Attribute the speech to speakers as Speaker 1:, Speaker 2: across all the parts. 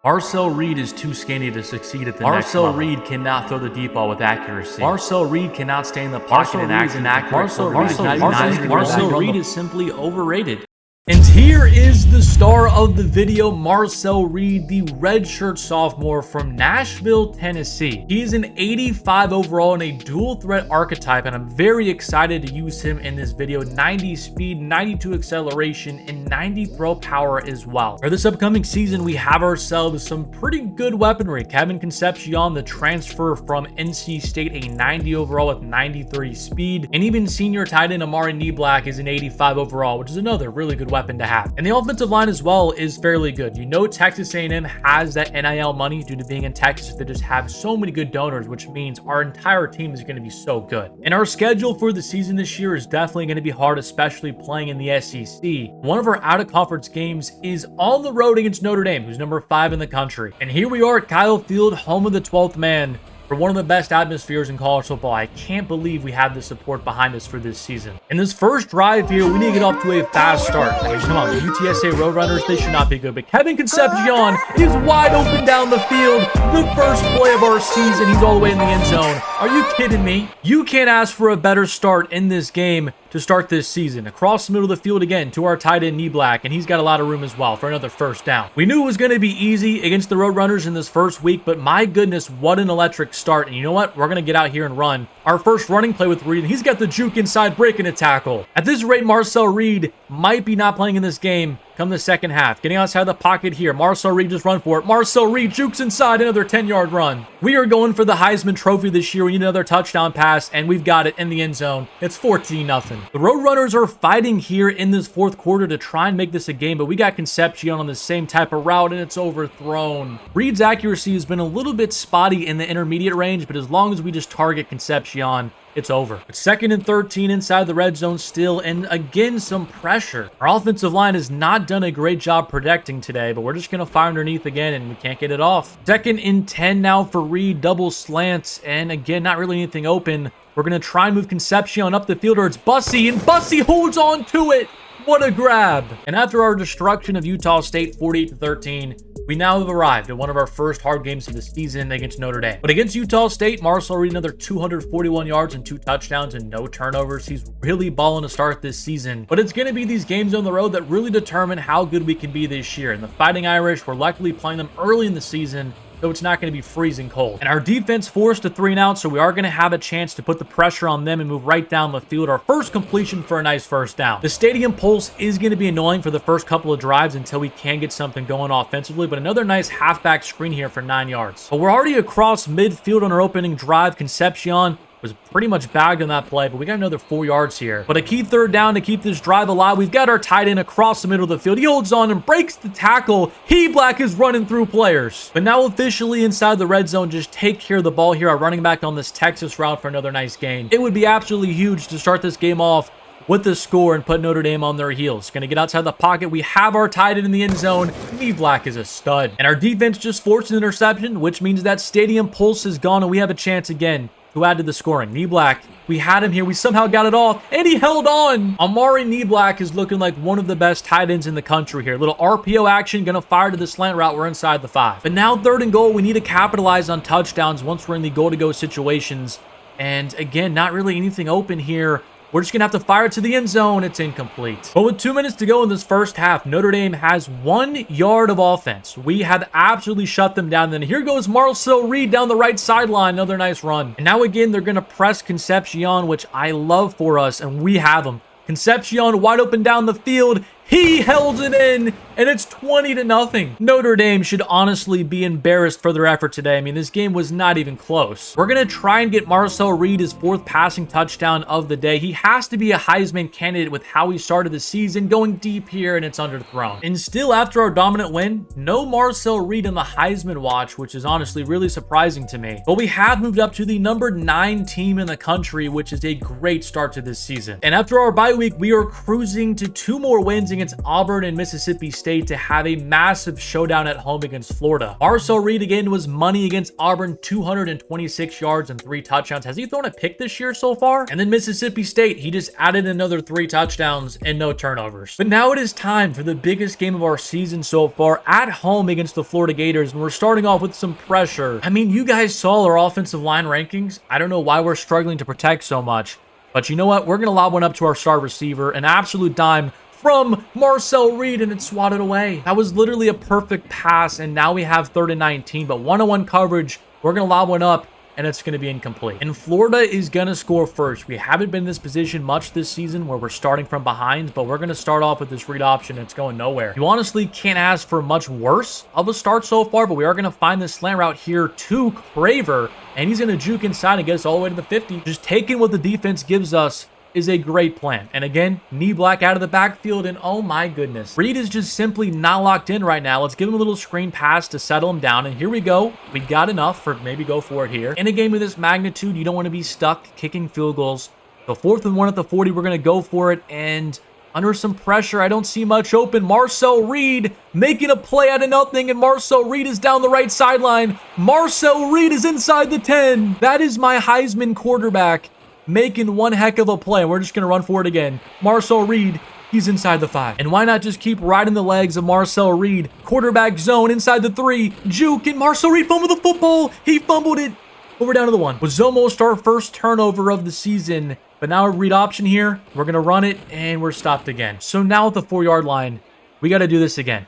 Speaker 1: Marcel Reed is too skinny to succeed at the next level. Marcel Reed cannot throw the deep ball with accuracy. Marcel Reed cannot stay in the pocket and act inaccurate. Marcel Reed is simply overrated. And here is the star of the video, Marcel Reed, the redshirt sophomore from Nashville, Tennessee. He is an 85 overall and a dual threat archetype, and I'm very excited to use him in this video. 90 speed, 92 acceleration, and 90 throw power as well. For this upcoming season, we have ourselves some pretty good weaponry. Kevin Concepcion, the transfer from NC State, a 90 overall with 93 speed, and even senior tight end Amari Black is an 85 overall, which is another really good weapon to have. And the offensive line as well is fairly good. You know, Texas A&M has that NIL money due to being in Texas. They just have so many good donors, which means our entire team is going to be so good. And our schedule for the season this year is definitely going to be hard, especially playing in the SEC. One of our out-of-conference games is on the road against Notre Dame, who's number 5 in the country. And here we are at Kyle Field, home of the 12th man, for one of the best atmospheres in college football. I can't believe we have the support behind us for this season. In this first drive here, we need to get off to a fast start. I mean, come on, the UTSA Roadrunners, they should not be good. But Kevin Concepcion is wide open down the field. The first play of our season, he's all the way in the end zone. Are you kidding me? You can't ask for a better start in this game to start this season. Across the middle of the field again to our tight end Black, and he's got a lot of room as well for another first down. We knew it was going to be easy against the Roadrunners in this first week, but my goodness, what an electric start. And you know what? We're going to get out here and run our first running play with Reed, and he's got the juke inside, breaking a tackle. At this rate, Marcel Reed might be not playing in this game come the second half. Getting outside the pocket here. Marcel Reed just run for it. Marcel Reed jukes inside, another 10-yard run. We are going for the Heisman Trophy this year. We need another touchdown pass, and we've got it in the end zone. It's 14-0. The Roadrunners are fighting here in this fourth quarter to try and make this a game, but we got Concepcion on the same type of route, and it's overthrown. Reed's accuracy has been a little bit spotty in the intermediate range, but as long as we just target Concepcion, it's over. It's 2nd and 13 inside the red zone still, and again, some pressure. Our offensive line has not done a great job protecting today, but we're just going to fire underneath again, and we can't get it off. 2nd and 10 now for Reed, double slants, and again, not really anything open. We're going to try and move Concepcion up the field, or it's Bussy, and Bussy holds on to it. What a grab. And after our destruction of Utah State 48-13, we now have arrived at one of our first hard games of the season against Notre Dame. But against Utah State, Marcel Reed another 241 yards and 2 touchdowns and no turnovers. He's really balling to start this season. But it's going to be these games on the road that really determine how good we can be this year. And the Fighting Irish, we're luckily playing them early in the season, so it's not going to be freezing cold. And our defense forced a 3-and-out, so we are going to have a chance to put the pressure on them and move right down the field. Our first completion for a nice first down. The stadium pulse is going to be annoying for the first couple of drives until we can get something going offensively, but another nice halfback screen here for 9 yards. But we're already across midfield on our opening drive. Concepcion was pretty much bagged on that play, but we got another 4 yards here. But a key third down to keep this drive alive. We've got our tight end across the middle of the field. He holds on and breaks the tackle. Black is running through players. But now officially inside the red zone, just take care of the ball here. Our running back on this Texas route for another nice gain. It would be absolutely huge to start this game off with the score and put Notre Dame on their heels. Going to get outside the pocket. We have our tight end in the end zone. Black is a stud. And our defense just forced an interception, which means that stadium pulse is gone and we have a chance again to add to the scoring. Black, we had him here. We somehow got it off, and he held on. Amari Black is looking like one of the best tight ends in the country here. Little RPO action, gonna fire to the slant route. We're inside the 5. But now 3rd and goal. We need to capitalize on touchdowns once we're in the goal-to-go situations. And again, not really anything open here. We're just going to have to fire it to the end zone. It's incomplete. But with 2 minutes to go in this first half, Notre Dame has 1 yard of offense. We have absolutely shut them down. Then here goes Marcel Reed down the right sideline. Another nice run. And now again, they're going to press Concepcion, which I love for us, and we have him. Concepcion wide open down the field. He held it in, and it's 20-0. Notre Dame should honestly be embarrassed for their effort today. I mean, this game was not even close. We're going to try and get Marcel Reed his 4th passing touchdown of the day. He has to be a Heisman candidate with how he started the season, going deep here, and it's underthrown. And still, after our dominant win, no Marcel Reed on the Heisman watch, which is honestly really surprising to me. But we have moved up to the number 9 team in the country, which is a great start to this season. And after our bye week, we are cruising to 2 more wins against against Auburn and Mississippi State to have a massive showdown at home against Florida. Marcel Reed again was money against Auburn, 226 yards and 3 touchdowns. Has he thrown a pick this year so far? And then Mississippi State, he just added another 3 touchdowns and no turnovers. But now it is time for the biggest game of our season so far at home against the Florida Gators, and we're starting off with some pressure. I mean, you guys saw our offensive line rankings. I don't know why we're struggling to protect so much, but you know what? We're going to lob one up to our star receiver, an absolute dime from Marcel Reed, and it swatted away. That was literally a perfect pass, and now we have 3rd and 19, but one-on-one coverage, we're going to lob one up, and it's going to be incomplete. And Florida is going to score first. We haven't been in this position much this season where we're starting from behind, but we're going to start off with this read option. It's going nowhere. You honestly can't ask for much worse of a start so far, but we are going to find this slant route here to Craver, and he's going to juke inside and get us all the way to the 50. Just taking what the defense gives us is a great plan. And again, knee black out of the backfield, and oh my goodness. Reed is just simply not locked in right now. Let's give him a little screen pass to settle him down, and here we go. We got enough for maybe go for it here. In a game of this magnitude, you don't want to be stuck kicking field goals. So 4th and 1 at the 40, we're going to go for it, and under some pressure, I don't see much open. Marcel Reed making a play out of nothing, and Marcel Reed is down the right sideline. Marcel Reed is inside the 10. That is my Heisman quarterback making one heck of a play. We're just going to run for it again. Marcel Reed, he's inside the 5. And why not just keep riding the legs of Marcel Reed? Quarterback zone inside the 3. Juke, and Marcel Reed fumbled the football. He fumbled it. But we're down to the 1. Was almost our first turnover of the season. But now a read option here. We're going to run it, and we're stopped again. So now at the 4-yard line, we got to do this again.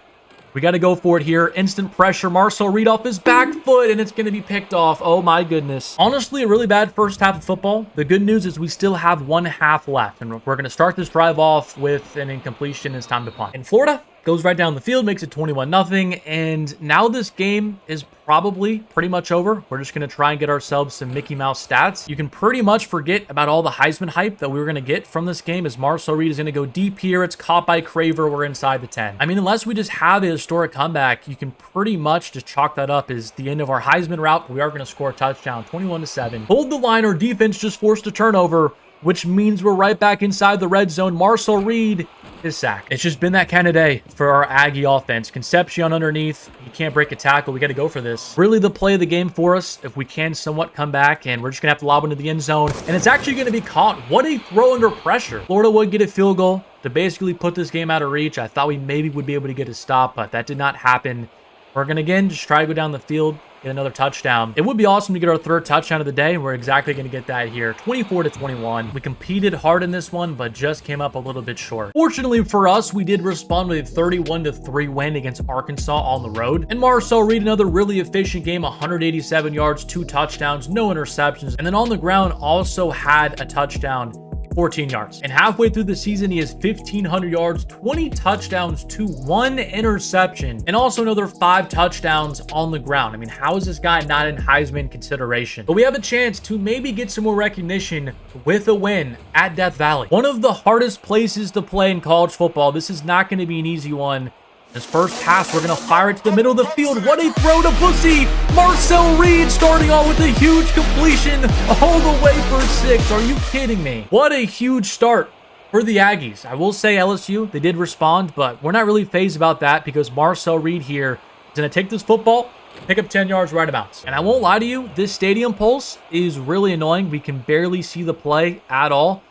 Speaker 1: We got to go for it here. Instant pressure. Marcel Reed off his back foot, and it's going to be picked off. Oh, my goodness. Honestly, a really bad first half of football. The good news is we still have 1 half left, and we're going to start this drive off with an incompletion. It's time to punt. In Florida, goes right down the field, makes it 21-0, and now this game is probably pretty much over. We're just going to try and get ourselves some Mickey Mouse stats. You can pretty much forget about all the Heisman hype that we were going to get from this game, as Marcel Reed is going to go deep here. It's caught by Craver. We're inside the 10. I mean, unless we just have a historic comeback, you can pretty much just chalk that up as the end of our Heisman route. We are going to score a touchdown, 21-7. Hold the line, or defense just forced a turnover, which means we're right back inside the red zone. Marcel Reed is sacked. It's just been that kind of day for our Aggie offense. Concepcion underneath. He can't break a tackle. We got to go for this. Really the play of the game for us if we can somewhat come back, and we're just going to have to lob into the end zone, and it's actually going to be caught. What a throw under pressure. Florida would get a field goal to basically put this game out of reach. I thought we maybe would be able to get a stop, but that did not happen. We're going to, again, just try to go down the field, get another touchdown. It would be awesome to get our 3rd touchdown of the day, and we're exactly going to get that here. 24-21. We competed hard in this one, but just came up a little bit short. Fortunately for us, we did respond with a 31-3 win against Arkansas on the road. And Marcel Reed, another really efficient game, 187 yards, 2 touchdowns, no interceptions. And then on the ground, also had a touchdown, 14 yards. And halfway through the season, he has 1,500 yards, 20 touchdowns to 1 interception, and also another 5 touchdowns on the ground. I mean, how is this guy not in Heisman consideration? But we have a chance to maybe get some more recognition with a win at Death Valley. One of the hardest places to play in college football. This is not going to be an easy one. This first pass, we're going to fire it to the middle of the field. What a throw to Bussy. Marcel Reed starting off with a huge completion all the way for 6. Are you kidding me? What a huge start for the Aggies. I will say LSU, they did respond, but we're not really fazed about that because Marcel Reed here is going to take this football, pick up 10 yards right about. And I won't lie to you, this stadium pulse is really annoying. We can barely see the play at all.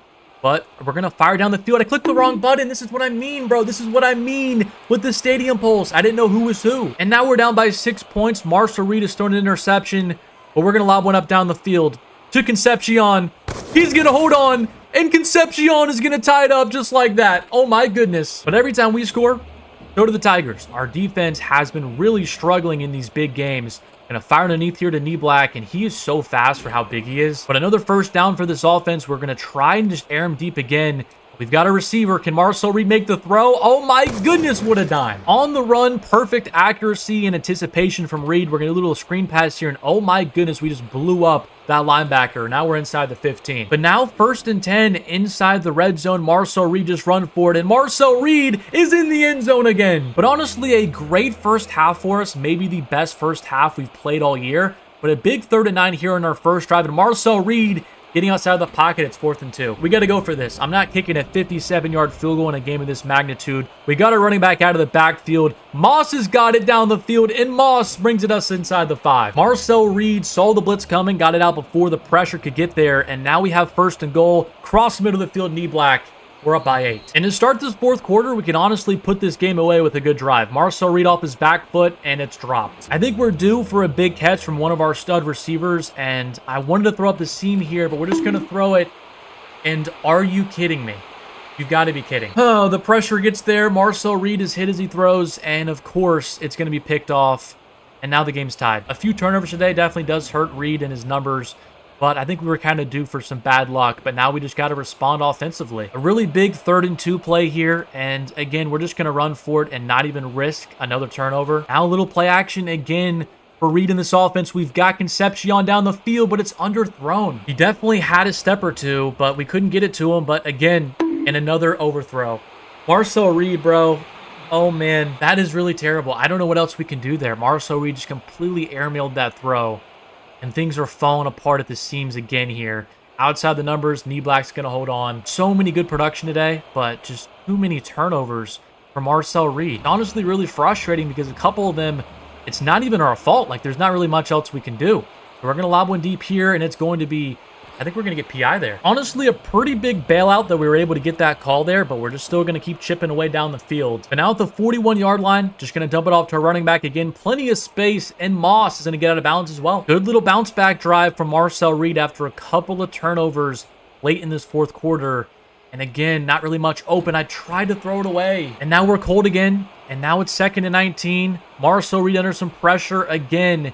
Speaker 1: But we're going to fire down the field. I clicked the wrong button. This is what I mean, bro. This is what I mean with the stadium pulse. I didn't know who was who. And now we're down by 6 points. Marcel Reed has thrown an interception. But we're going to lob one up down the field to Concepcion. He's going to hold on. And Concepcion is going to tie it up just like that. Oh, my goodness. But every time we score, go to the Tigers. Our defense has been really struggling in these big games. Gonna fire underneath here to Knee Black, and he is so fast for how big he is. But another first down for this offense. We're gonna try and just air him deep again. We've got a receiver. Can Marcel Reed make the throw? Oh my goodness, what a dime. On the run, perfect accuracy and anticipation from Reed. We're gonna do a little screen pass here, and oh my goodness, we just blew up that linebacker. Now we're inside the 15. But now 1st and 10 inside the red zone. Marcel Reed just run for it, and Marcel Reed is in the end zone again. But honestly, a great first half for us. Maybe the best first half we've played all year. But a big 3rd and 9 here on our first drive, and Marcel Reed, Getting outside of the pocket, it's 4th and 2. We got to go for this. I'm not kicking a 57-yard field goal in a game of this magnitude. We got a running back out of the backfield. Moss has got it down the field, and Moss brings it us inside the 5. Marcel Reed saw the blitz coming, got it out before the pressure could get there, and now we have 1st and goal. Cross middle of the field, knee black. We're up by 8. And to start this 4th quarter, we can honestly put this game away with a good drive. Marcel Reed off his back foot, and it's dropped. I think we're due for a big catch from one of our stud receivers, and I wanted to throw up the seam here, but we're just going to throw it. And are you kidding me? You've got to be kidding. Oh, the pressure gets there. Marcel Reed is hit as he throws, and of course, it's going to be picked off. And now the game's tied. A few turnovers today definitely does hurt Reed and his numbers. But I think we were kind of due for some bad luck. But now we just got to respond offensively. A really big 3rd and 2 play here. And again, we're just going to run for it and not even risk another turnover. Now a little play action again for Reed in this offense. We've got Concepcion down the field, but it's underthrown. He definitely had a step or two, but we couldn't get it to him. But again, and another overthrow. Marcel Reed, bro. Oh, man. That is really terrible. I don't know what else we can do there. Marcel Reed just completely airmailed that throw. And things are falling apart at the seams again here. Outside the numbers, knee black's going to hold on. So many good production today, but just too many turnovers for Marcel Reed. Honestly, really frustrating because a couple of them, it's not even our fault. Like, there's not really much else we can do. So we're going to lob one deep here, and it's going to be... I think we're going to get PI there. Honestly, a pretty big bailout that we were able to get that call there, but we're just still going to keep chipping away down the field. But now at the 41-yard line, just going to dump it off to our running back again. Plenty of space, and Moss is going to get out of bounds as well. Good little bounce back drive from Marcel Reed after a couple of turnovers late in this 4th quarter. And again, not really much open. I tried to throw it away. And now we're cold again. And now it's 2nd and 19. Marcel Reed under some pressure again.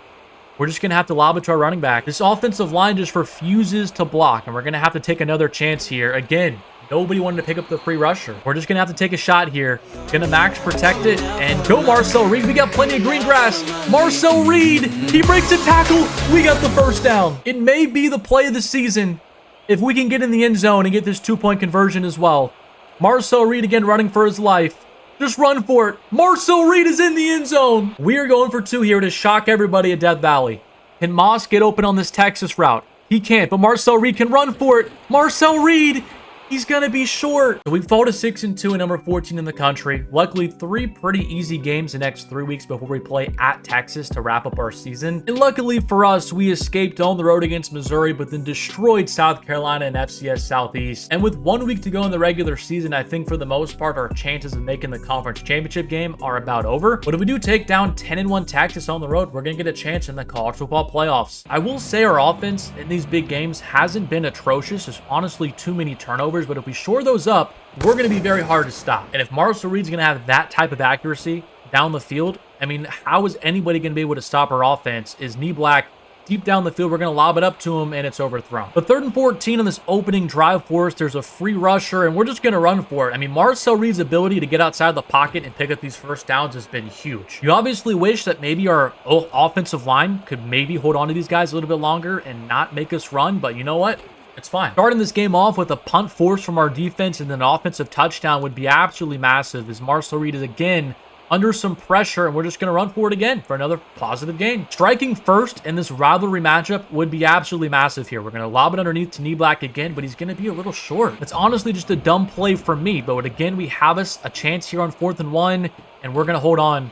Speaker 1: We're just going to have to lob it to our running back. This offensive line just refuses to block, and we're going to have to take another chance here. Again, nobody wanted to pick up the free rusher. We're just going to have to take a shot here. Going to max protect it, and go Marcel Reed. We got plenty of green grass. Marcel Reed, he breaks a tackle. We got the 1st down. It may be the play of the season if we can get in the end zone and get this 2-point conversion as well. Marcel Reed again running for his life. Just run for it. Marcel Reed is in the end zone. We are going for 2 here to shock everybody at Death Valley. Can Moss get open on this Texas route? He can't, but Marcel Reed can run for it. Marcel Reed, he's going to be short. So we fall to 6 and 2 and number 14 in the country. Luckily, 3 pretty easy games the next 3 weeks before we play at Texas to wrap up our season. And luckily for us, we escaped on the road against Missouri, but then destroyed South Carolina and FCS Southeast. And with 1 week to go in the regular season, I think for the most part, our chances of making the conference championship game are about over. But if we do take down 10-1 Texas on the road, we're going to get a chance in the college football playoffs. I will say our offense in these big games hasn't been atrocious. There's honestly too many turnovers, but if we shore those up, we're going to be very hard to stop. And if Marcel Reed's going to have that type of accuracy down the field, I mean, how is anybody going to be able to stop our offense? Is knee black deep down the field? We're going to lob it up to him, and it's overthrown. But 3rd and 14 on this opening drive for us. There's a free rusher, and we're just going to run for it. I mean, Marcel Reed's ability to get outside the pocket and pick up these 1st downs has been huge. You obviously wish that maybe our offensive line could maybe hold on to these guys a little bit longer and not make us run, but you know what? It's fine. Starting this game off with a punt force from our defense and then an offensive touchdown would be absolutely massive as Marcel Reed is again under some pressure, and we're just going to run for it again for another positive gain. Striking first in this rivalry matchup would be absolutely massive here. We're going to lob it underneath to knee black again, but he's going to be a little short. It's honestly just a dumb play for me, but again, we have us a chance here on 4th and 1, and we're going to hold on.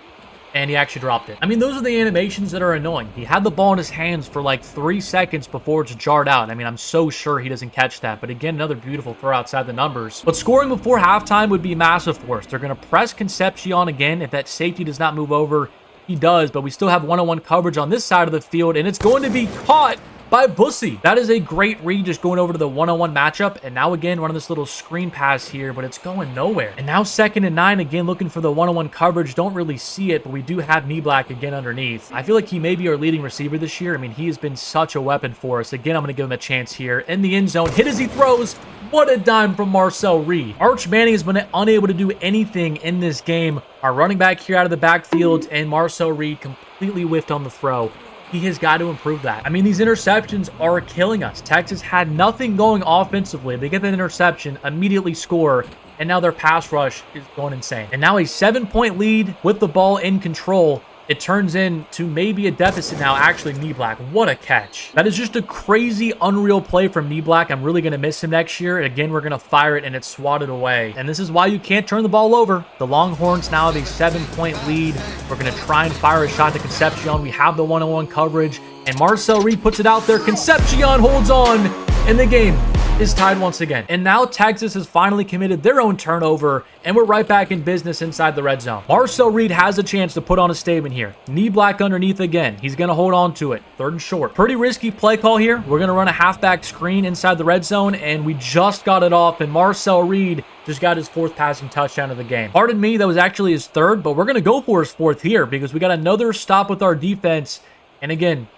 Speaker 1: And he actually dropped it. I mean, those are the animations that are annoying. He had the ball in his hands for like 3 seconds before it's jarred out. I mean, I'm so sure he doesn't catch that. But again, another beautiful throw outside the numbers. But scoring before halftime would be massive for us. They're going to press Concepcion again. If that safety does not move over, he does. But we still have one-on-one coverage on this side of the field. And it's going to be caught by Bussy. That is a great read, just going over to the one-on-one matchup. And now again, running this little screen pass here, but it's going nowhere. And now 2nd and 9, again, looking for the one-on-one coverage. Don't really see it, but we do have knee black again underneath. I feel like he may be our leading receiver this year. I mean, he has been such a weapon for us. Again, I'm going to give him a chance here in the end zone. Hit as he throws. What a dime from Marcel Reed. Arch Manning has been unable to do anything in this game. Our running back here out of the backfield, and Marcel Reed completely whiffed on the throw. He has got to improve that. I mean, these interceptions are killing us. Texas had nothing going offensively. They get that interception, immediately score, and now their pass rush is going insane. And now a 7-point lead with the ball in control. it turns into maybe a deficit now. Actually, Knee Black, what a catch. That is just a crazy, unreal play from Knee Black. I'm really going to miss him next year. Again, we're going to fire it, and it's swatted away. And this is why you can't turn the ball over. The Longhorns now have a 7-point lead. We're going to try and fire a shot to Concepcion. We have the one-on-one coverage, and Marcel Reed puts it out there. Concepcion holds on, and the game is tied once again. And now Texas has finally committed their own turnover, and we're right back in business inside the red zone. Marcel Reed has a chance to put on a statement here. Knee Black underneath again. He's going to hold on to it. 3rd and short. Pretty risky play call here. We're going to run a halfback screen inside the red zone, and we just got it off, and Marcel Reed just got his 4th passing touchdown of the game. Pardon me, that was actually his 3rd, but we're going to go for his 4th here because we got another stop with our defense. And again,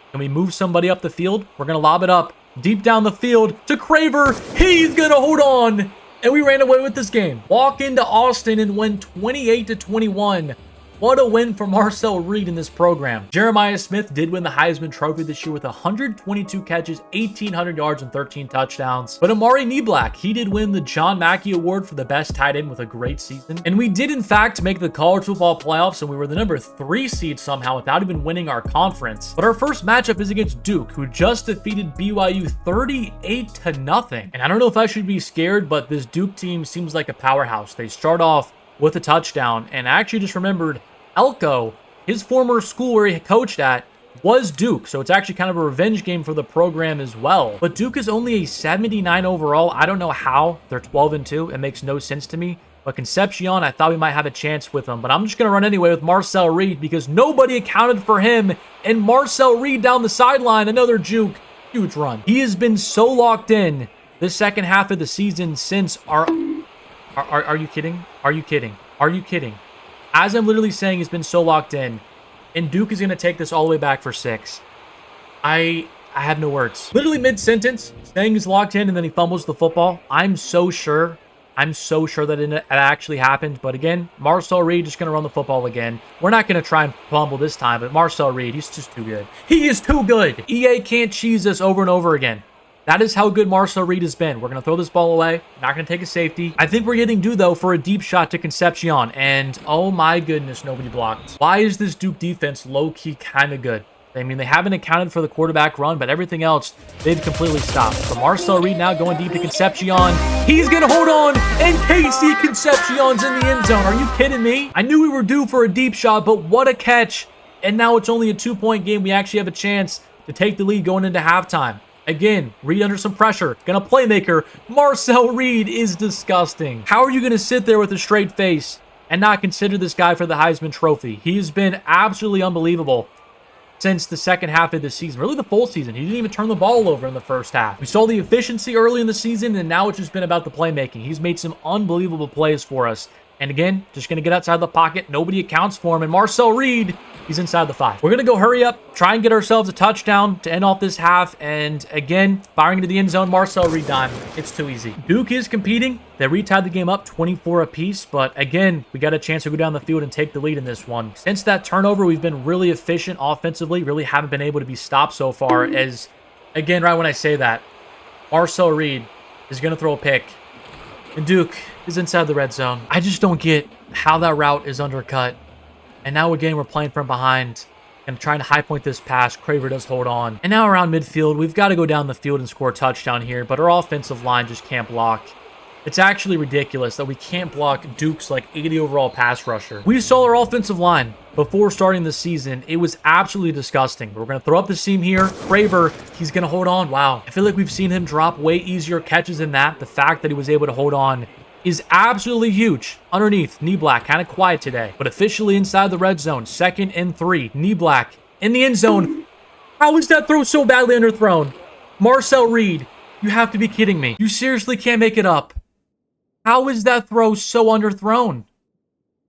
Speaker 1: can we move somebody up the field? We're going to lob it up deep down the field to Craver. He's going to hold on. And we ran away with this game. Walk into Austin and win 28-21. What a win for Marcel Reed in this program. Jeremiah Smith did win the Heisman Trophy this year with 122 catches, 1,800 yards, and 13 touchdowns. But Amari Knee Black, he did win the John Mackey Award for the best tight end with a great season. And we did, in fact, make the college football playoffs, and we were the number 3 seed somehow without even winning our conference. But our first matchup is against Duke, who just defeated BYU 38-0. And I don't know if I should be scared, but this Duke team seems like a powerhouse. They start off with a touchdown, and I actually just remembered Elko, his former school where he coached at, was Duke, so it's actually kind of a revenge game for the program as well. But Duke is only a 79 overall. I don't know how they're 12-2. It makes no sense to me. But Concepcion, I thought we might have a chance with them. But I'm just going to run anyway with Marcel Reed because nobody accounted for him. And Marcel Reed down the sideline, another juke. Huge run. He has been so locked in this second half of the season since our... Are you kidding? Are you kidding? Are you kidding? As I'm literally saying, he's been so locked in. And Duke is going to take this all the way back for 6. I have no words. Literally mid-sentence, saying he's locked in, and then he fumbles the football. I'm so sure that it actually happened. But again, Marcel Reed just going to run the football again. We're not going to try and fumble this time, but Marcel Reed, he's just too good. He is too good. EA can't cheese us over and over again. That is how good Marcel Reed has been. We're going to throw this ball away. Not going to take a safety. I think we're getting due, though, for a deep shot to Concepcion. And, oh my goodness, nobody blocked. Why is this Duke defense low-key kind of good? I mean, they haven't accounted for the quarterback run, but everything else, they've completely stopped. So Marcel Reed now going deep to Concepcion. He's going to hold on, and KC Concepcion's in the end zone. Are you kidding me? I knew we were due for a deep shot, but what a catch. And now it's only a 2-point game. We actually have a chance to take the lead going into halftime. Again, Reed under some pressure. Gonna playmaker. Marcel Reed is disgusting. How are you going to sit there with a straight face and not consider this guy for the Heisman Trophy? He has been absolutely unbelievable since the second half of the season. Really the full season. He didn't even turn the ball over in the first half. We saw the efficiency early in the season, and now it's just been about the playmaking. He's made some unbelievable plays for us. And again, just going to get outside the pocket. Nobody accounts for him. And Marcel Reed, he's inside the 5. We're going to go hurry up, try and get ourselves a touchdown to end off this half. And again, firing into the end zone, Marcel Reed dime. It's too easy. Duke is competing. They retied the game up 24 apiece. But again, we got a chance to go down the field and take the lead in this one. Since that turnover, we've been really efficient offensively. Really haven't been able to be stopped so far. As, again, right when I say that, Marcel Reed is going to throw a pick. And Duke is inside the red zone. I just don't get how that route is undercut. And now again, we're playing from behind and trying to high point this pass. Craver does hold on. And now around midfield, we've got to go down the field and score a touchdown here, but our offensive line just can't block. It's actually ridiculous that we can't block Duke's like 80 overall pass rusher. We saw our offensive line before starting the season. It was absolutely disgusting. We're going to throw up the seam here. Craver, he's going to hold on. Wow. I feel like we've seen him drop way easier catches than that. The fact that he was able to hold on is absolutely huge. Underneath, Knee Black, kind of quiet today, but officially inside the red zone. 2nd and 3. Knee Black in the end zone. How is that throw so badly underthrown? Marcel Reed, you have to be kidding me. You seriously can't make it up. How is that throw so underthrown?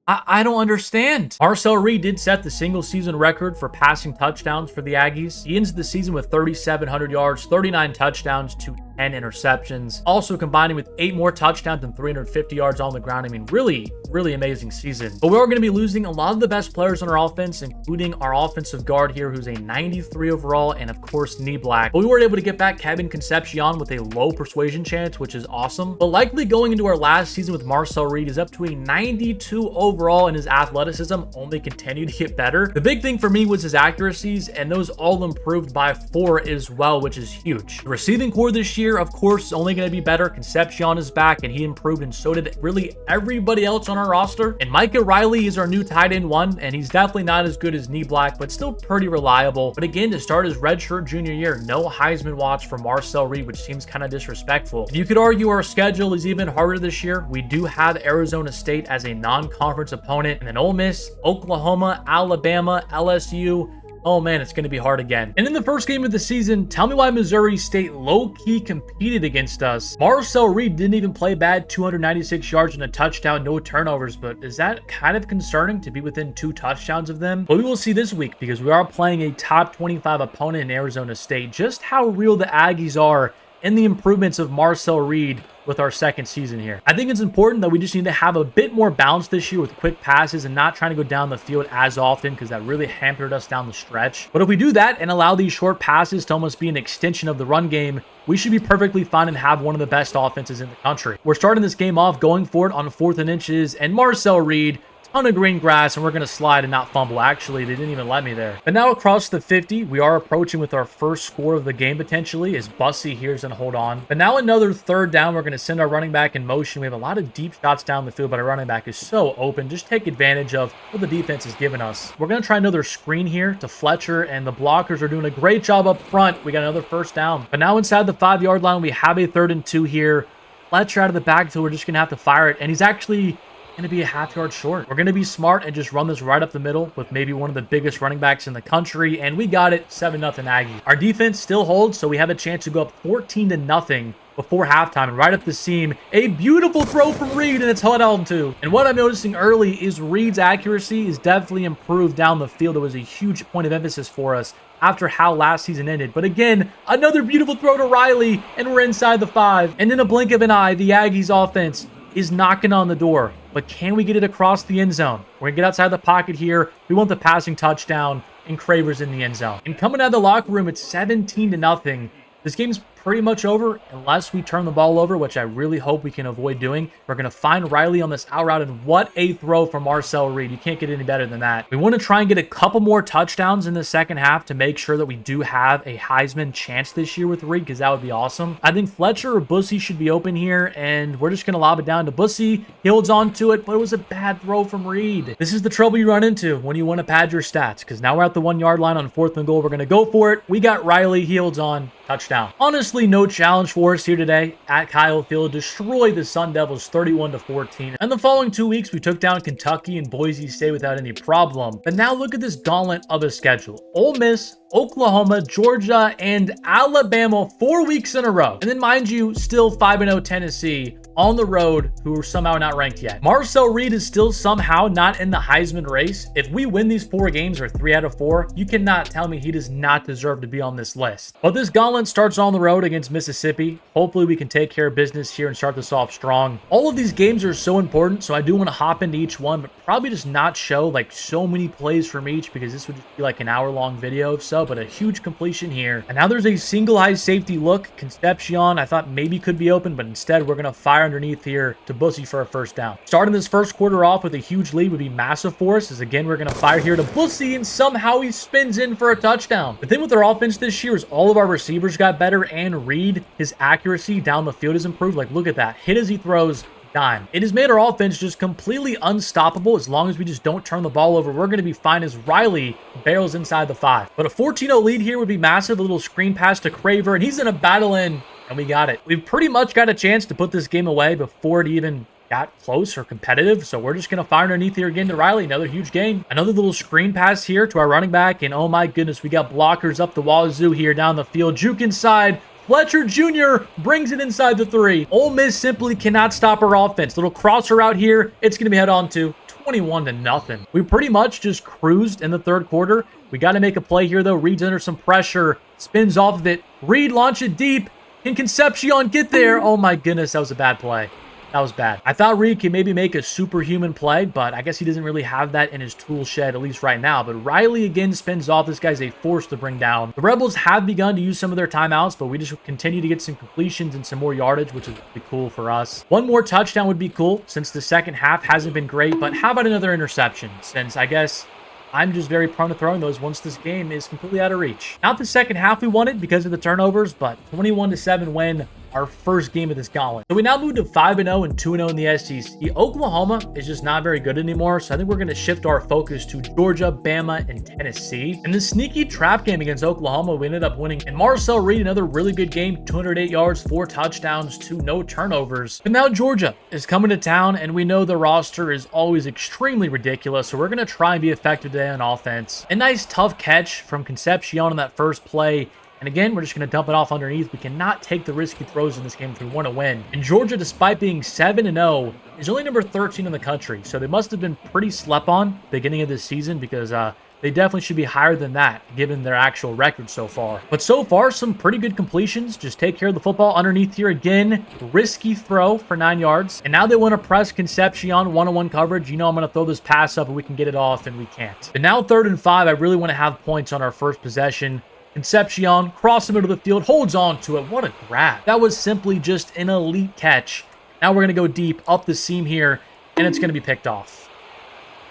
Speaker 1: I don't understand. Marcel Reed did set the single season record for passing touchdowns for the Aggies. He ends the season with 3,700 yards, 39 touchdowns, 2 10 interceptions, also combining with 8 more touchdowns and 350 yards on the ground. I mean, really amazing season. But we're going to be losing a lot of the best players on our offense, including our offensive guard here, who's a 93 overall, and of course, knee black. But we were able to get back Kevin Concepcion with a low persuasion chance, which is awesome. But likely going into our last season with Marcel Reed is up to a 92 overall, and his athleticism only continued to get better. The big thing for me was his accuracies, and those all improved by 4 as well, which is huge. The receiving core this year, of course, is only going to be better. Concepcion is back, and he improved, and so did really everybody else on our roster. And Micah Riley is our new tight end 1, and he's definitely not as good as knee black, but still pretty reliable. But again, to start his redshirt junior year, no Heisman watch for Marcel Reed, which seems kind of disrespectful. And you could argue our schedule is even harder this year. We do have Arizona State as a non-conference opponent, and then Ole Miss, Oklahoma, Alabama, LSU. Oh man, it's going to be hard again. And in the first game of the season, tell me why Missouri State low-key competed against us. Marcel Reed didn't even play bad, 296 yards and a touchdown, no turnovers, but is that kind of concerning to be within 2 touchdowns of them? But we will see this week, because we are playing a top 25 opponent in Arizona State, just how real the Aggies are and the improvements of Marcel Reed with our second season here. I think it's important that we just need to have a bit more balance this year with quick passes and not trying to go down the field as often, because that really hampered us down the stretch. But if we do that and allow these short passes to almost be an extension of the run game, we should be perfectly fine and have one of the best offenses in the country. We're starting this game off going for it on 4th and inches, and Marcel Reed, ton of green grass, and we're going to slide and not fumble. Actually, they didn't even let me there. But now across the 50, we are approaching with our first score of the game potentially, as Bussy here is going to hold on. But now another 3rd down, we're going to send our running back in motion. We have a lot of deep shots down the field, but our running back is so open. Just take advantage of what the defense has given us. We're going to try another screen here to Fletcher, and the blockers are doing a great job up front. We got another 1st down. But now inside the 5-yard line, we have a 3rd and 2 here. Fletcher out of the backfield, we're just going to have to fire it, and he's actually going to be a half-yard short. We're going to be smart and just run this right up the middle with maybe one of the biggest running backs in the country, and we got it, 7-0 Aggie. Our defense still holds, so we have a chance to go up 14-0 before halftime, and right up the seam, a beautiful throw from Reed, and it's held on to. And what I'm noticing early is Reed's accuracy is definitely improved down the field. It was a huge point of emphasis for us after how last season ended. But again, another beautiful throw to Riley, and we're inside the 5. And in a blink of an eye, the Aggies offense is knocking on the door. But can we get it across the end zone? We're going to get outside the pocket here. We want the passing touchdown, and Craver's in the end zone. And coming out of the locker room, it's 17-0. This game's pretty much over unless we turn the ball over, which I really hope we can avoid doing. We're going to find Riley on this out route, and what a throw from Marcel Reed. You can't get any better than that. We want to try and get a couple more touchdowns in the second half to make sure that we do have a Heisman chance this year with Reed, because that would be awesome. I think Fletcher or Bussy should be open here, and we're just going to lob it down to Bussy. He holds on to it, but it was a bad throw from Reed. This is the trouble you run into when you want to pad your stats, because now we're at the 1-yard line on 4th and goal. We're going to go for it. We got Riley. He holds on. Touchdown. Honestly, no challenge for us here today at Kyle Field. Destroyed the Sun Devils 31-14. And the following 2 weeks, we took down Kentucky and Boise State without any problem. But now look at this gauntlet of a schedule. Ole Miss, Oklahoma, Georgia, and Alabama 4 weeks in a row. And then mind you, still 5-0 Tennessee on the road, who are somehow not ranked yet. Marcel Reed is still somehow not in the Heisman race. If we win these 4 games, or 3 out of 4, you cannot tell me he does not deserve to be on this list. But this gauntlet starts on the road against Mississippi. Hopefully we can take care of business here and start this off strong. All of these games are so important, so I do want to hop into each one, but probably just not show like so many plays from each, because this would just be like an hour-long video of so, but a huge completion here. And now there's a single high safety look. Concepcion, I thought maybe could be open, but instead we're going to fire underneath here to Bussy for a 1st down. Starting this first quarter off with a huge lead would be massive for us, as again we're going to fire here to Bussy, and somehow he spins in for a touchdown. The thing with our offense this year is all of our receivers got better, and Reed, his accuracy down the field has improved. Like, look at that. Hit as he throws, dime. It has made our offense just completely unstoppable. As long as we just don't turn the ball over, we're going to be fine, as Riley barrels inside the 5. But a 14-0 lead here would be massive. A little screen pass to Craver, and he's in a battle in, and we got it. We've pretty much got a chance to put this game away before it even got close or competitive, so we're just going to fire underneath here again to Riley. Another huge gain. Another little screen pass here to our running back, and oh my goodness, we got blockers up the wazoo here down the field. Juke inside. Fletcher Jr. brings it inside the 3. Ole Miss simply cannot stop our offense. Little crosser out here. It's going to be head on to 21-0. We pretty much just cruised in the 3rd quarter. We got to make a play here, though. Reed's under some pressure. Spins off of it. Reed launch it deep. Can Concepcion get there? Oh my goodness, that was a bad play. That was bad. I thought Reed could maybe make a superhuman play, but I guess he doesn't really have that in his tool shed, at least right now. But Riley again spins off. This guy's a force to bring down. The Rebels have begun to use some of their timeouts, but we just continue to get some completions and some more yardage, which is really cool for us. One more touchdown would be cool, since the second half hasn't been great. But how about another interception? Since I guess I'm just very prone to throwing those once this game is completely out of reach. Not the second half we wanted because of the turnovers, but 21-7 win, our first game of this gauntlet. So we now move to 5-0 and 2-0 in the SEC. Oklahoma is just not very good anymore, so I think we're going to shift our focus to Georgia, Bama, and Tennessee. In the sneaky trap game against Oklahoma, we ended up winning. And Marcel Reed, another really good game, 208 yards, 4 touchdowns, 2 no turnovers. But now Georgia is coming to town, and we know the roster is always extremely ridiculous, so we're going to try and be effective today on offense. A nice tough catch from Concepcion on that first play. And again, we're just going to dump it off underneath. We cannot take the risky throws in this game if we want to win. And Georgia, despite being 7-0, is only number 13 in the country. So they must have been pretty slept on beginning of this season because they definitely should be higher than that given their actual record so far. But so far, some pretty good completions. Just take care of the football underneath here again. Risky throw for 9 yards. And now they want to press Concepcion one-on-one coverage. You know I'm going to throw this pass up and we can get it off, and we can't. But now 3rd and 5, I really want to have points on our first possession. Concepcion, cross the middle of the field, holds on to it. What a grab. That was simply just an elite catch. Now we're going to go deep up the seam here, and it's going to be picked off.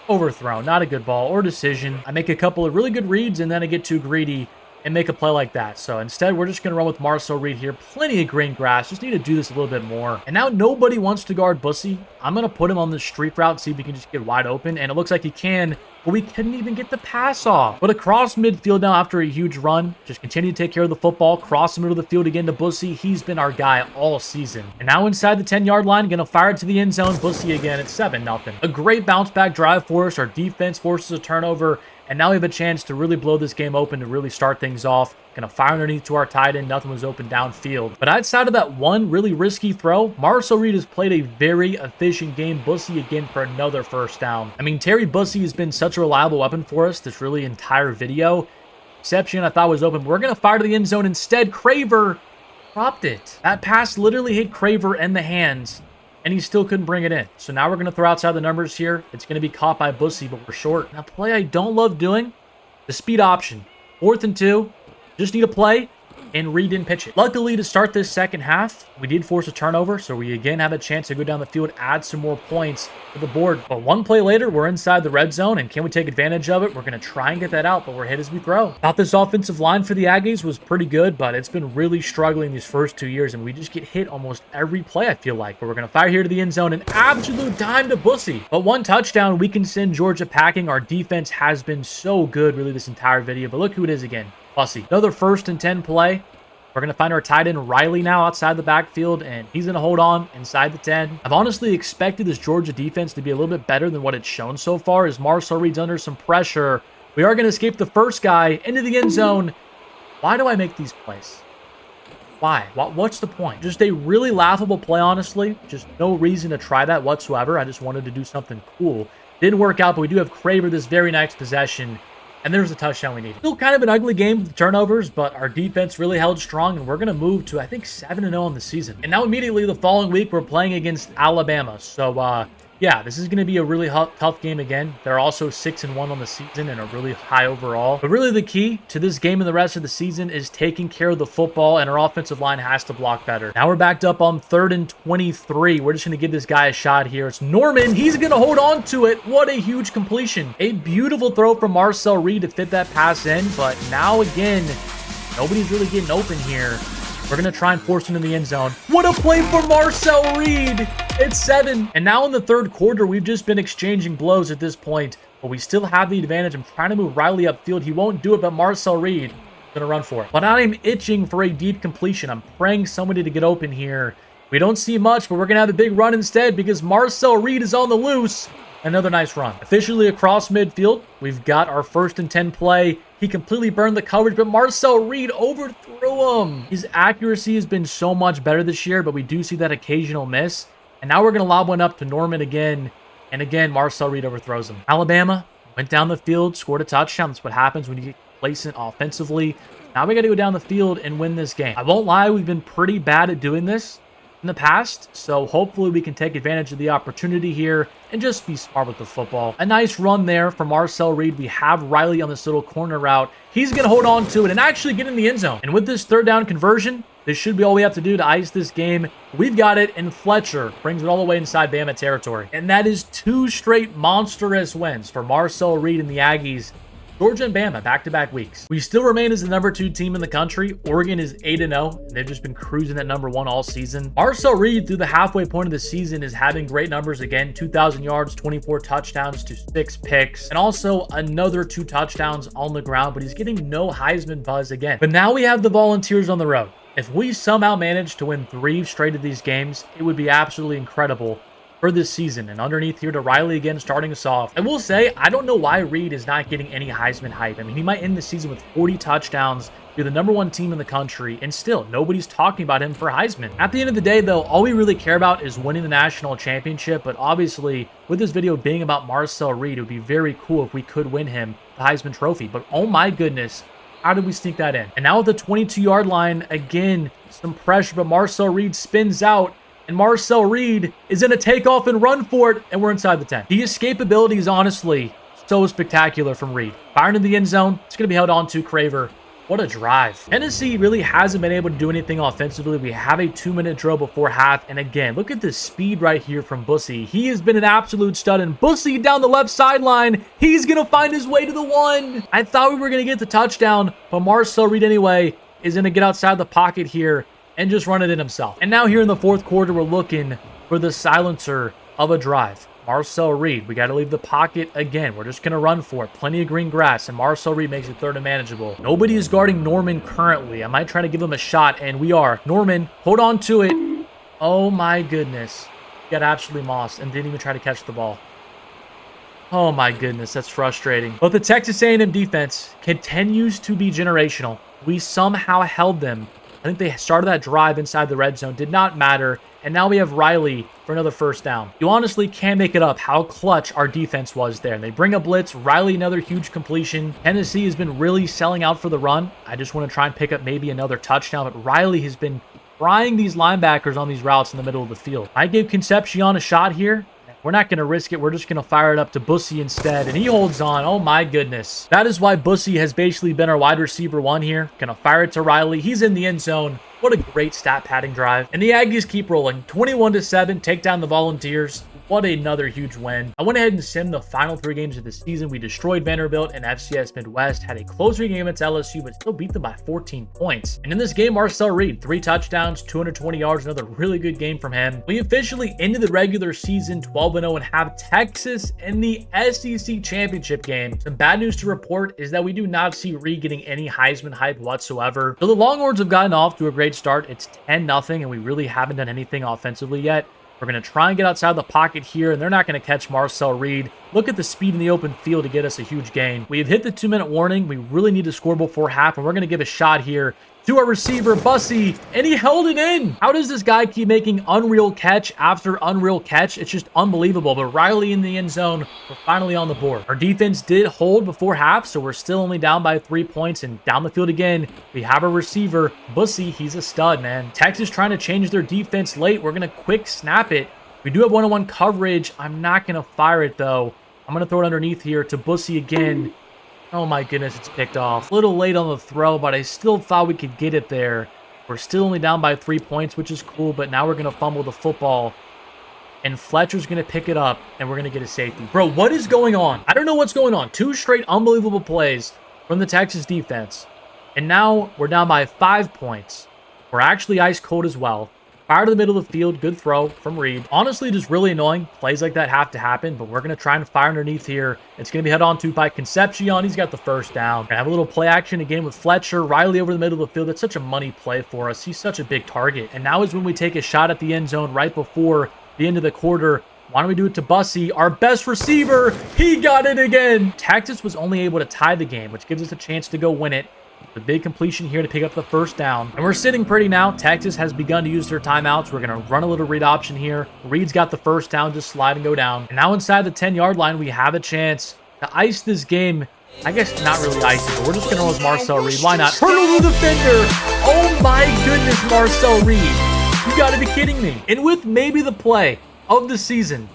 Speaker 1: Overthrown. Not a good ball or decision. I make a couple of really good reads, and then I get too greedy and make a play like that. So instead, we're just going to run with Marcel Reed here. Plenty of green grass. Just need to do this a little bit more. And now nobody wants to guard Bussy. I'm going to put him on the streak route, see if he can just get wide open. And it looks like he can, but we couldn't even get the pass off. But across midfield now after a huge run. Just continue to take care of the football. Cross the middle of the field again to Bussy. He's been our guy all season. And now inside the 10-yard line, going to fire it to the end zone. Bussy again at 7-0. A great bounce back drive for us. Our defense forces a turnover. And now we have a chance to really blow this game open to really start things off. Gonna fire underneath to our tight end. Nothing was open downfield. But outside of that one really risky throw, Marcel Reed has played a very efficient game. Bussy again for another first down. I mean, Terry Bussy has been such a reliable weapon for us this really entire video. Exception I thought was open. But we're gonna fire to the end zone instead. Craver dropped it. That pass literally hit Craver in the hands, and he still couldn't bring it in. So now we're going to throw outside the numbers here. It's going to be caught by Bussy, but we're short. Now, play I don't love doing, the speed option. 4th and 2. Just need a play, and Reed didn't pitch it. Luckily, to start this second half, we did force a turnover, so we again have a chance to go down the field, add some more points to the board. But one play later, we're inside the red zone, and can we take advantage of it? We're going to try and get that out, but we're hit as we throw. Thought this offensive line for the Aggies was pretty good, but it's been really struggling these first 2 years, and we just get hit almost every play, I feel like. But we're going to fire here to the end zone, an absolute dime to Bussy. But one touchdown, we can send Georgia packing. Our defense has been so good, really, this entire video. But look who it is again, Bussy. Another 1st and 10 play. We're going to find our tight end Riley now outside the backfield, and he's going to hold on inside the 10. I've honestly expected this Georgia defense to be a little bit better than what it's shown so far as Marcel Reed's under some pressure. We are going to escape the first guy into the end zone. Why do I make these plays? Why? What's the point? Just a really laughable play, honestly. Just no reason to try that whatsoever. I just wanted to do something cool. Didn't work out, but we do have Craver this very next possession. And there's the touchdown we need. Still kind of an ugly game with the turnovers, but our defense really held strong, and we're going to move to, I think, 7-0 on the season. And now immediately the following week, we're playing against Alabama. So, yeah, this is going to be a really tough game again. They're also 6-1 on the season and are really high overall. But really the key to this game and the rest of the season is taking care of the football, and our offensive line has to block better. Now we're backed up on 3rd and 23. We're just going to give this guy a shot here. It's Norman. He's going to hold on to it. What a huge completion. A beautiful throw from Marcel Reed to fit that pass in. But now again, nobody's really getting open here. We're going to try and force him in the end zone. What a play for Marcel Reed. It's 7. And now in the 3rd quarter, we've just been exchanging blows at this point, but we still have the advantage. I'm trying to move Riley upfield. He won't do it, but Marcel Reed is going to run for it. But I'm itching for a deep completion. I'm praying somebody to get open here. We don't see much, but we're going to have a big run instead because Marcel Reed is on the loose. Another nice run. Officially across midfield, we've got our 1st and 10 play. He completely burned the coverage, but Marcel Reed overthrew him. His accuracy has been so much better this year, but we do see that occasional miss. And now we're going to lob one up to Norman again. And again, Marcel Reed overthrows him. Alabama went down the field, scored a touchdown. That's what happens when you get complacent offensively. Now we got to go down the field and win this game. I won't lie, we've been pretty bad at doing this in the past, so hopefully we can take advantage of the opportunity here and just be smart with the football. A nice run there from Marcel Reed. We have Riley on this little corner route. He's going to hold on to it and actually get in the end zone. And with this third down conversion, this should be all we have to do to ice this game. We've got it, and Fletcher brings it all the way inside Bama territory. And that is 2 straight monstrous wins for Marcel Reed and the Aggies. Georgia and Bama, back-to-back weeks. We still remain as the number 2 team in the country. Oregon is 8-0, and they've just been cruising at number 1 all season. Marcel Reed, through the halfway point of the season, is having great numbers again. 2,000 yards, 24 touchdowns to 6 picks, and also another 2 touchdowns on the ground, but he's getting no Heisman buzz again. But now we have the Volunteers on the road. If we somehow manage to win 3 straight of these games, it would be absolutely incredible for this season. And underneath here to Riley again, starting us off. I will say, I don't know why Reed is not getting any Heisman hype. I mean, he might end the season with 40 touchdowns, be the number 1 team in the country, and still, nobody's talking about him for Heisman. At the end of the day, though, all we really care about is winning the national championship, but obviously, with this video being about Marcel Reed, it would be very cool if we could win him the Heisman Trophy. But oh my goodness, how did we sneak that in? And now at the 22-yard line, again, some pressure, but Marcel Reed spins out, and Marcel Reed is in a takeoff and run for it, and we're inside the 10. The escapability is honestly so spectacular from Reed. Firing in the end zone, it's going to be held on to Craver. What a drive. Tennessee really hasn't been able to do anything offensively. We have a 2-minute drill before half, and again, look at the speed right here from Bussy. He has been an absolute stud, and Bussy down the left sideline, he's going to find his way to the 1. I thought we were going to get the touchdown, but Marcel Reed anyway is going to get outside the pocket here and just run it in himself. And now here in the 4th quarter, we're looking for the silencer of a drive. Marcel Reed, we got to leave the pocket again. We're just going to run for it. Plenty of green grass, and Marcel Reed makes it 3rd and manageable. Nobody is guarding Norman currently. I might try to give him a shot, and we are. Norman, hold on to it. Oh my goodness. Got absolutely mossed and didn't even try to catch the ball. Oh my goodness, that's frustrating. But the Texas A&M defense continues to be generational. We somehow held them. I think they started that drive inside the red zone. Did not matter. And now we have Riley for another 1st down. You honestly can't make it up how clutch our defense was there. And they bring a blitz. Riley, another huge completion. Tennessee has been really selling out for the run. I just want to try and pick up maybe another touchdown. But Riley has been frying these linebackers on these routes in the middle of the field. I gave Concepcion a shot here. We're not going to risk it. We're just going to fire it up to Bussy instead. And he holds on. Oh, my goodness. That is why Bussy has basically been our wide receiver 1 here. Going to fire it to Riley. He's in the end zone. What a great stat padding drive. And the Aggies keep rolling. 21-7. Take down the Volunteers. What another huge win. I went ahead and simmed the final 3 games of the season. We destroyed Vanderbilt and FCS Midwest, had a closer game against LSU, but still beat them by 14 points. And in this game, Marcel Reed, 3 touchdowns, 220 yards, another really good game from him. We officially ended the regular season 12-0 and have Texas in the SEC championship game. Some bad news to report is that we do not see Reed getting any Heisman hype whatsoever. So the Longhorns have gotten off to a great start. It's 10-0, and we really haven't done anything offensively yet. We're going to try and get outside the pocket here, and they're not going to catch Marcel Reed. Look at the speed in the open field to get us a huge gain. We have hit the 2-minute warning. We really need to score before half, and we're going to give a shot here to our receiver, Bussy, and he held it in. How does this guy keep making unreal catch after unreal catch? It's just unbelievable. But Riley in the end zone, we're finally on the board. Our defense did hold before half, so we're still only down by 3 points. And down the field again, we have a receiver, Bussy. He's a stud, man. Texas trying to change their defense late. We're going to quick snap it. We do have one-on-one coverage. I'm not going to fire it, though. I'm going to throw it underneath here to Bussy again. Oh my goodness, it's picked off. A little late on the throw, but I still thought we could get it there. We're still only down by 3 points, which is cool, but now we're going to fumble the football. And Fletcher's going to pick it up, and we're going to get a safety. Bro, what is going on? I don't know what's going on. 2 straight unbelievable plays from the Texas defense. And now we're down by 5 points. We're actually ice cold as well. Fire to the middle of the field. Good throw from Reed. Honestly, just really annoying. Plays like that have to happen, but we're going to try and fire underneath here. It's going to be held on to by Concepcion. He's got the 1st down. We're going to have a little play action again with Fletcher. Riley over the middle of the field. That's such a money play for us. He's such a big target. And now is when we take a shot at the end zone right before the end of the quarter. Why don't we do it to Bussy, our best receiver? He got it again. Texas was only able to tie the game, which gives us a chance to go win it. The big completion here to pick up the 1st down. And we're sitting pretty now. Texas has begun to use their timeouts. We're going to run a little read option here. Reed's got the 1st down. Just slide and go down. And now inside the 10-yard line, we have a chance to ice this game I guess not really icy, but we're just going to roll with Marcel Reed. Why not? Turtle the defender. Oh my goodness, Marcel Reed. You got to be kidding me. And with maybe the play of the season,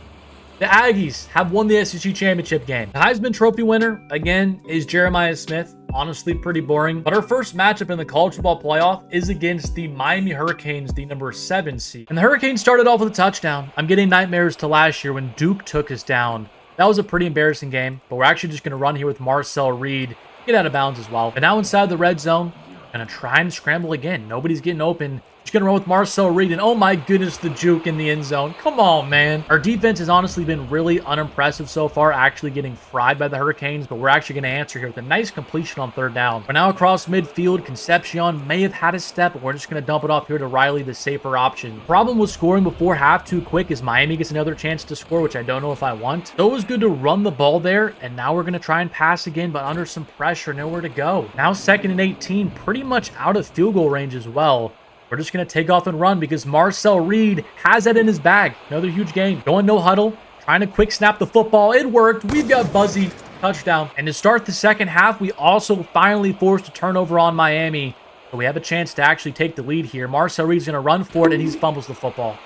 Speaker 1: the Aggies have won the SEC championship game. The Heisman Trophy winner, again, is Jeremiah Smith. Honestly, pretty boring. But our first matchup in the college football playoff is against the Miami Hurricanes, the number 7 seed. And the Hurricanes started off with a touchdown. I'm getting nightmares to last year when Duke took us down. That was a pretty embarrassing game, but we're actually just going to run here with Marcel Reed. Get out of bounds as well. But now inside the red zone, going to try and scramble again. Nobody's getting open. Just going to run with Marcel Reed, and oh my goodness, the juke in the end zone. Come on, man. Our defense has honestly been really unimpressive so far, actually getting fried by the Hurricanes, but we're actually going to answer here with a nice completion on third down. We're now across midfield. Concepcion may have had a step, but we're just going to dump it off here to Riley, the safer option. Problem with scoring before half too quick is Miami gets another chance to score, which I don't know if I want. So it was good to run the ball there, and now we're going to try and pass again, but under some pressure, nowhere to go. Now 2nd and 18, pretty much out of field goal range as well. We're just going to take off and run because Marcel Reed has that in his bag. Another huge game. Going no huddle. Trying to quick snap the football. It worked. We've got Buzzy. Touchdown. And to start the second half, we also finally forced a turnover on Miami. So we have a chance to actually take the lead here. Marcel Reed's going to run for it, and he fumbles the football.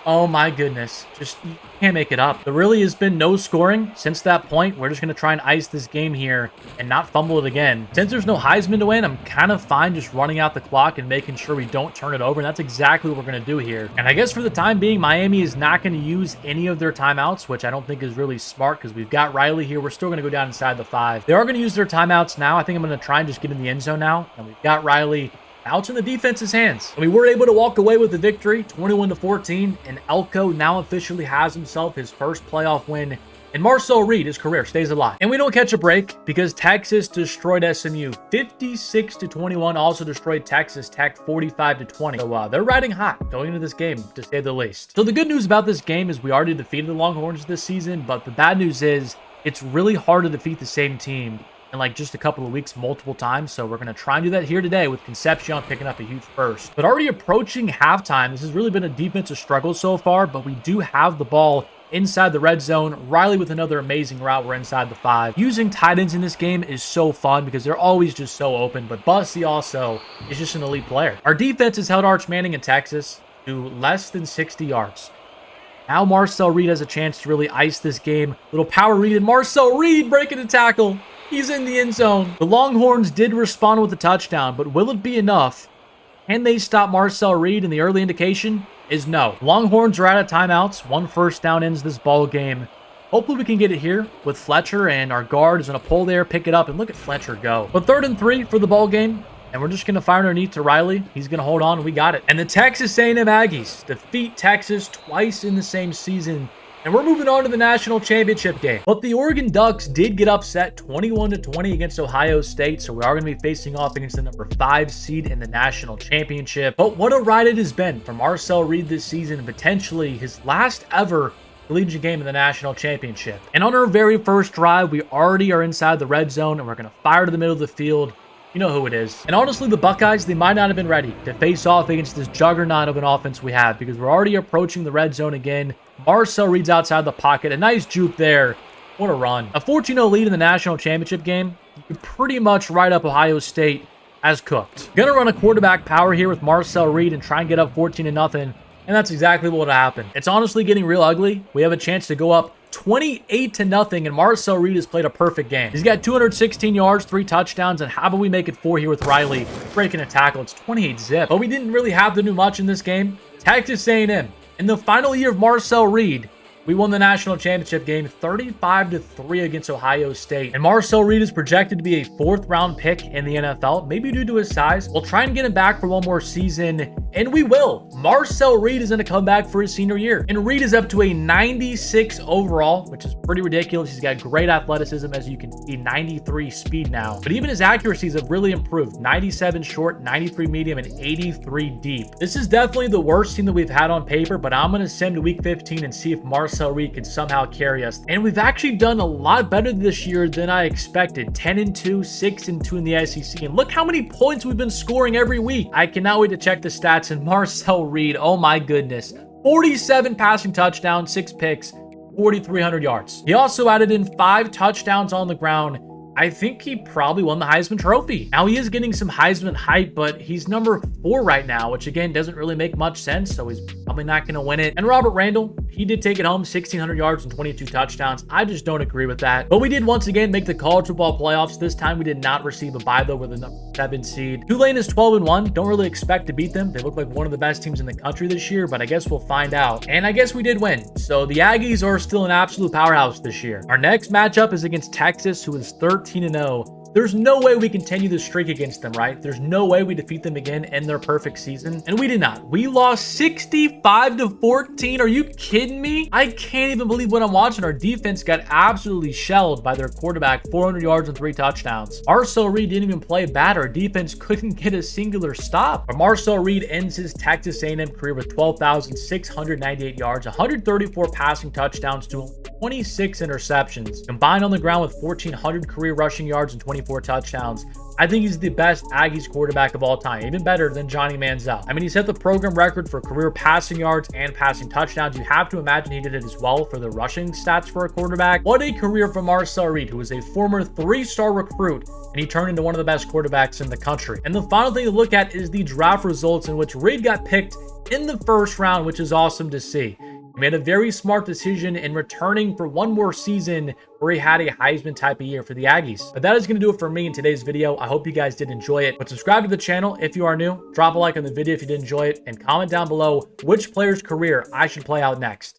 Speaker 1: Oh my goodness. Just you can't make it up. There really has been no scoring since that point. We're just going to try and ice this game here and not fumble it again. Since there's no Heisman to win, I'm kind of fine just running out the clock and making sure we don't turn it over. And that's exactly what we're going to do here. And I guess for the time being, Miami is not going to use any of their timeouts, which I don't think is really smart because we've got Riley here. We're still going to go down inside the 5. They are going to use their timeouts now. I think I'm going to try and just get in the end zone now. And we've got Riley. Now it's in the defense's hands. And we were able to walk away with the victory, 21-14, and Elko now officially has himself his first playoff win. And Marcel Reed, his career stays alive. And we don't catch a break because Texas destroyed SMU 56-21, also destroyed Texas Tech 45-20. So they're riding hot going into this game, to say the least. So the good news about this game is we already defeated the Longhorns this season, but the bad news is it's really hard to defeat the same team in like just a couple of weeks multiple times. So we're going to try and do that here today with Concepcion picking up a huge first. But already approaching halftime, this has really been a defensive struggle so far, but we do have the ball inside the red zone. Riley with another amazing route. We're inside the 5. Using tight ends in this game is so fun because they're always just so open, but Bussy also is just an elite player. Our defense has held Arch Manning in Texas to less than 60 yards. Now Marcel Reed has a chance to really ice this game. Little power read, and Marcel Reed breaking a tackle. He's in the end zone. The Longhorns did respond with a touchdown, but will it be enough? Can they stop Marcel Reed? And the early indication is no. Longhorns are out of timeouts. 1 first down ends this ball game. Hopefully we can get it here with Fletcher, and our guard is going to pull there, pick it up, and look at Fletcher go. But 3rd and 3 for the ball game. And we're just going to fire underneath to Riley. He's going to hold on, and we got it. And the Texas A&M Aggies defeat Texas twice in the same season. And we're moving on to the national championship game. But the Oregon Ducks did get upset 21-20 against Ohio State. So we are going to be facing off against the number 5 seed in the national championship. But what a ride it has been for Marcel Reed this season, and potentially his last ever collegiate game in the national championship. And on our very first drive, we already are inside the red zone, and we're going to fire to the middle of the field. You know who it is. And honestly, the Buckeyes, they might not have been ready to face off against this juggernaut of an offense we have because we're already approaching the red zone again. Marcel Reed's outside the pocket. A nice juke there. What a run. A 14-0 lead in the national championship game. You could pretty much write up Ohio State as cooked. Gonna run a quarterback power here with Marcel Reed and try and get up 14-0. And that's exactly what happened. It's honestly getting real ugly. We have a chance to go up 28-0, and Marcel Reed has played a perfect game. He's got 216 yards, 3 touchdowns, and how about we make it 4 here with Riley breaking a tackle? It's 28-zip. But we didn't really have to do much in this game. Texas A&M, in the final year of Marcel Reed, we won the national championship game 35-3 against Ohio State. And Marcel Reed is projected to be a 4th-round pick in the NFL, maybe due to his size. We'll try and get him back for one more season, and we will. Marcel Reed is going to come back for his senior year. And Reed is up to a 96 overall, which is pretty ridiculous. He's got great athleticism, as you can see, 93 speed now. But even his accuracies have really improved. 97 short, 93 medium, and 83 deep. This is definitely the worst team that we've had on paper, but I'm going to send to week 15 and see if Marcel Reed can somehow carry us. And we've actually done a lot better this year than I expected. 10-2, 6-2 in the SEC. And look how many points we've been scoring every week. I cannot wait to check the stats. And Marcel Reed, oh my goodness. 47 passing touchdowns, 6 picks, 4,300 yards. He also added in 5 touchdowns on the ground I think he probably won the Heisman Trophy. Now, he is getting some Heisman hype, but he's number 4 right now, which again doesn't really make much sense, so he's probably not going to win it. And Robert Randall, he did take it home, 1,600 yards and 22 touchdowns. I just don't agree with that. But we did once again make the college football playoffs. This time we did not receive a bye, though, with a number 7 seed. Tulane is 12-1. Don't really expect to beat them. They look like one of the best teams in the country this year, but I guess we'll find out. And I guess we did win. So the Aggies are still an absolute powerhouse this year. Our next matchup is against Texas, who is 13-0. There's no way we continue the streak against them, right? There's no way we defeat them again in their perfect season. And we did not. We lost 65-14. Are you kidding me? I can't even believe what I'm watching. Our defense got absolutely shelled by their quarterback, 400 yards and 3 touchdowns. Marcel Reed didn't even play bad. Our defense couldn't get a singular stop. But Marcel Reed ends his Texas A&M career with 12,698 yards, 134 passing touchdowns to 26 interceptions, combined on the ground with 1,400 career rushing yards and 24 touchdowns. I think he's the best Aggies quarterback of all time, even better than Johnny Manziel. I mean, he set the program record for career passing yards and passing touchdowns. You have to imagine he did it as well for the rushing stats for a quarterback. What a career for Marcel Reed, who was a former 3-star recruit, and he turned into one of the best quarterbacks in the country. And the final thing to look at is the draft results, in which Reed got picked in the first round, which is awesome to see. He made a very smart decision in returning for one more season where he had a Heisman type of year for the Aggies. But that is going to do it for me in today's video. I hope you guys did enjoy it. But subscribe to the channel if you are new. Drop a like on the video if you did enjoy it. And comment down below which player's career I should play out next.